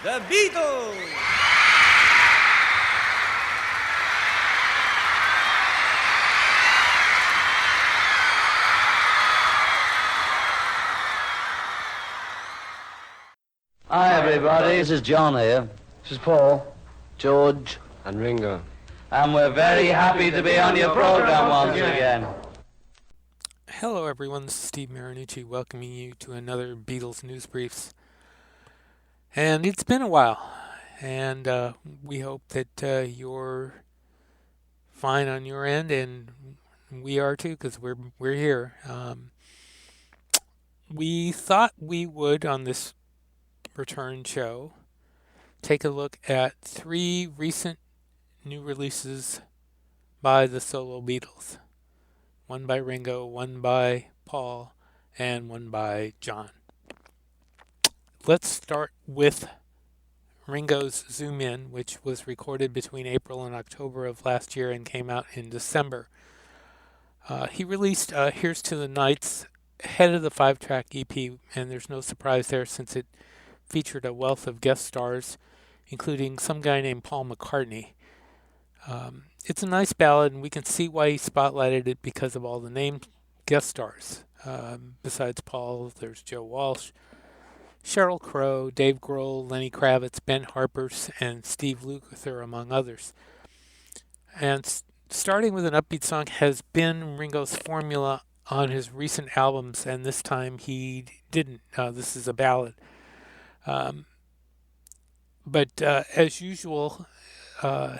The Beatles! Hi everybody, this is John here. This is Paul, George, and Ringo. And we're very happy to be on your program once again. Hello everyone, this is Steve Marinucci welcoming you to another Beatles News Briefs. And it's been a while, and we hope that you're fine on your end, and we are too, because we're here. We thought we would, on this return show, take a look at 3 recent new releases by the solo Beatles. One by Ringo, one by Paul, and one by John. Let's start with Ringo's Zoom In, which was recorded between April and October of last year and came out in December. He released Here's to the Nights ahead of the 5-track EP, and there's no surprise there since it featured a wealth of guest stars, including some guy named Paul McCartney. It's a nice ballad, and we can see why he spotlighted it because of all the named guest stars. Besides Paul, there's Joe Walsh, Sheryl Crow, Dave Grohl, Lenny Kravitz, Ben Harper, and Steve Lukather, among others. And starting with an upbeat song has been Ringo's formula on his recent albums, and this time he didn't. This is a ballad. But as usual,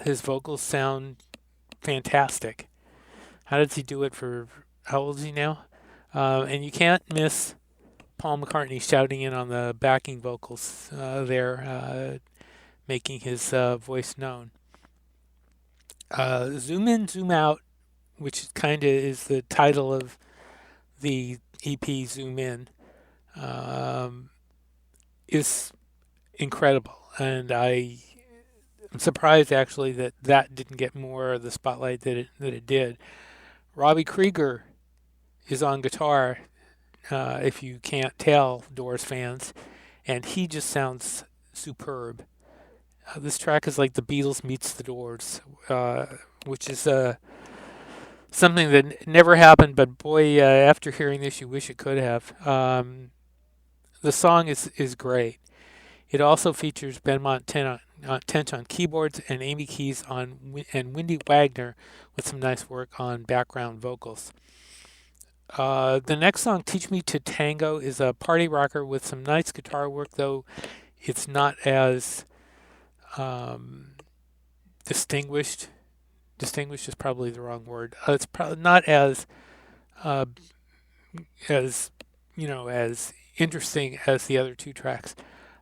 his vocals sound fantastic. How does he do it for, how old is he now? And you can't miss Paul McCartney shouting in on the backing vocals there, making his voice known. Zoom In, Zoom Out, which kind of is the title of the EP Zoom In, is incredible. And I'm surprised actually that didn't get more of the spotlight that it did. Robbie Krieger is on guitar, if you can't tell, Doors fans, and he just sounds superb. This track is like the Beatles meets the Doors, which is something that never happened, but boy, after hearing this, you wish it could have. The song is great. It also features Benmont Tench on keyboards and Amy Keys and Wendy Wagner with some nice work on background vocals. The next song, Teach Me to Tango, is a party rocker with some nice guitar work, though it's not as distinguished. Distinguished is probably the wrong word. It's probably not as as interesting as the other 2 tracks.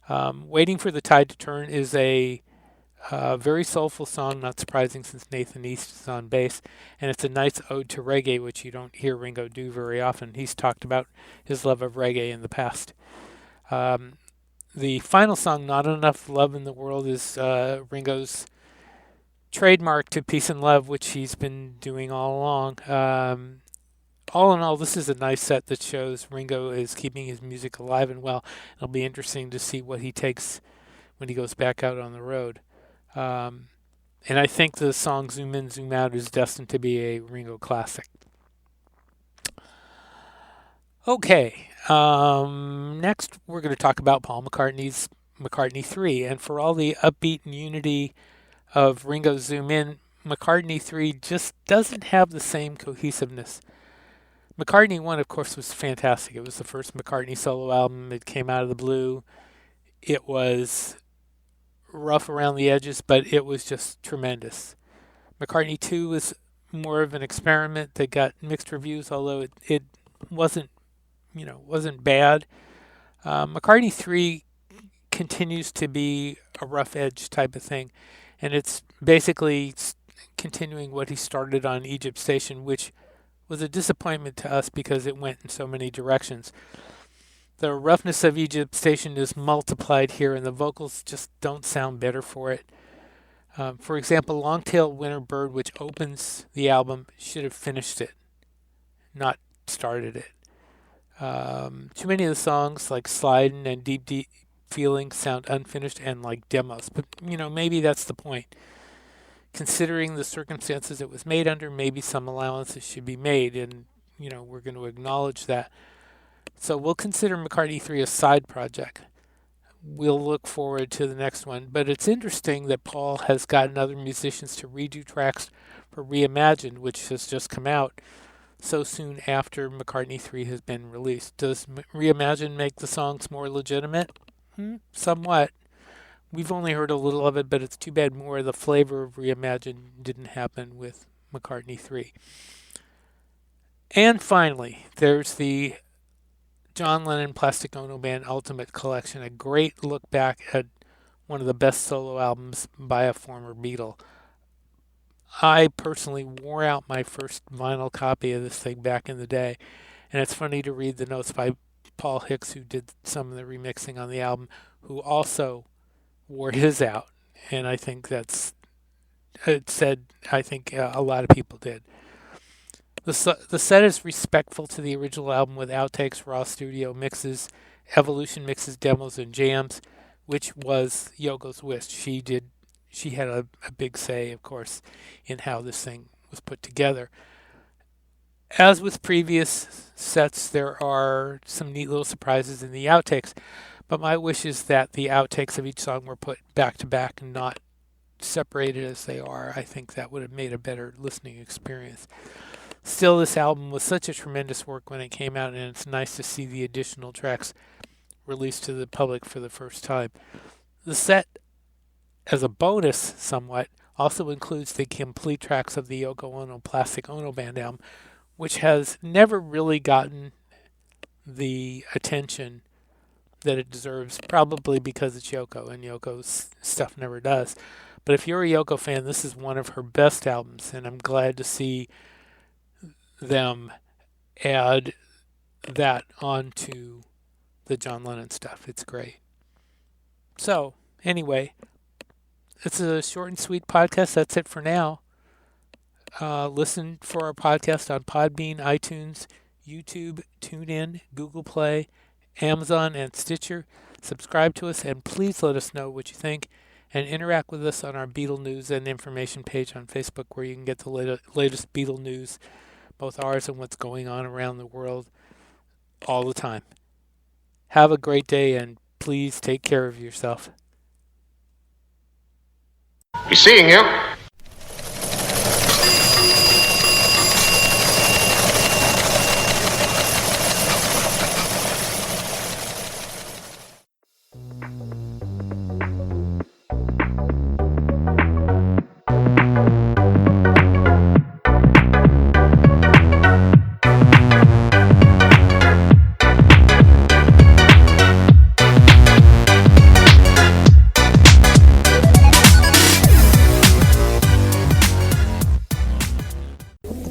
Waiting for the Tide to Turn is a very soulful song, not surprising since Nathan East is on bass, and it's a nice ode to reggae, which you don't hear Ringo do very often. He's talked about his love of reggae in the past. The final song, Not Enough Love in the World, is Ringo's trademark to Peace and Love, which he's been doing all along. All in all, this is a nice set that shows Ringo is keeping his music alive and well. It'll be interesting to see what he takes when he goes back out on the road. And I think the song Zoom In, Zoom Out is destined to be a Ringo classic. Okay, next we're going to talk about Paul McCartney's McCartney 3. And for all the upbeat and unity of Ringo's Zoom In, McCartney 3 just doesn't have the same cohesiveness. McCartney 1, of course, was fantastic. It was the first McCartney solo album. It came out of the blue. It was rough around the edges, but it was just tremendous. McCartney 2 was more of an experiment that got mixed reviews, although it wasn't bad. McCartney 3 continues to be a rough edge type of thing, and it's basically continuing what he started on Egypt Station, which was a disappointment to us because it went in so many directions. The roughness of Egypt Station is multiplied here, and the vocals just don't sound better for it. For example, Longtail Winter Bird, which opens the album, should have finished it, not started it. Too many of the songs, like Slidin' and feeling sound unfinished and like demos. But, maybe that's the point. Considering the circumstances it was made under, maybe some allowances should be made, and, we're going to acknowledge that. So we'll consider McCartney 3 a side project. We'll look forward to the next one. But it's interesting that Paul has gotten other musicians to redo tracks for Reimagined, which has just come out so soon after McCartney 3 has been released. Does Reimagined make the songs more legitimate? Somewhat. We've only heard a little of it, but it's too bad more of the flavor of Reimagined didn't happen with McCartney 3. And finally, there's the John Lennon Plastic Ono Band Ultimate Collection, a great look back at one of the best solo albums by a former Beatle. I personally wore out my first vinyl copy of this thing back in the day, and it's funny to read the notes by Paul Hicks, who did some of the remixing on the album, who also wore his out, and I think a lot of people did. The set is respectful to the original album with outtakes, raw studio mixes, evolution mixes, demos, and jams, which was Yoko's wish. She had a big say, of course, in how this thing was put together. As with previous sets, there are some neat little surprises in the outtakes, but my wish is that the outtakes of each song were put back to back and not separated as they are. I think that would have made a better listening experience. Still, this album was such a tremendous work when it came out, and it's nice to see the additional tracks released to the public for the first time. The set, as a bonus somewhat, also includes the complete tracks of the Yoko Ono Plastic Ono Band album, which has never really gotten the attention that it deserves, probably because it's Yoko, and Yoko's stuff never does. But if you're a Yoko fan, this is one of her best albums, and I'm glad to see them add that onto the John Lennon stuff. It's great. So, anyway, it's a short and sweet podcast. That's it for now. Listen for our podcast on Podbean, iTunes, YouTube, TuneIn, Google Play, Amazon, and Stitcher. Subscribe to us, and please let us know what you think, and interact with us on our Beatle News and Information page on Facebook, where you can get the latest Beatle news, both ours and what's going on around the world all the time. Have a great day, and please take care of yourself. Be seeing you.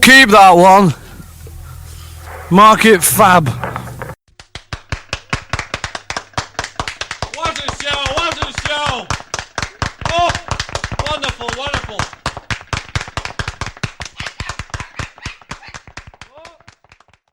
Keep that one. Mark it fab. What a show!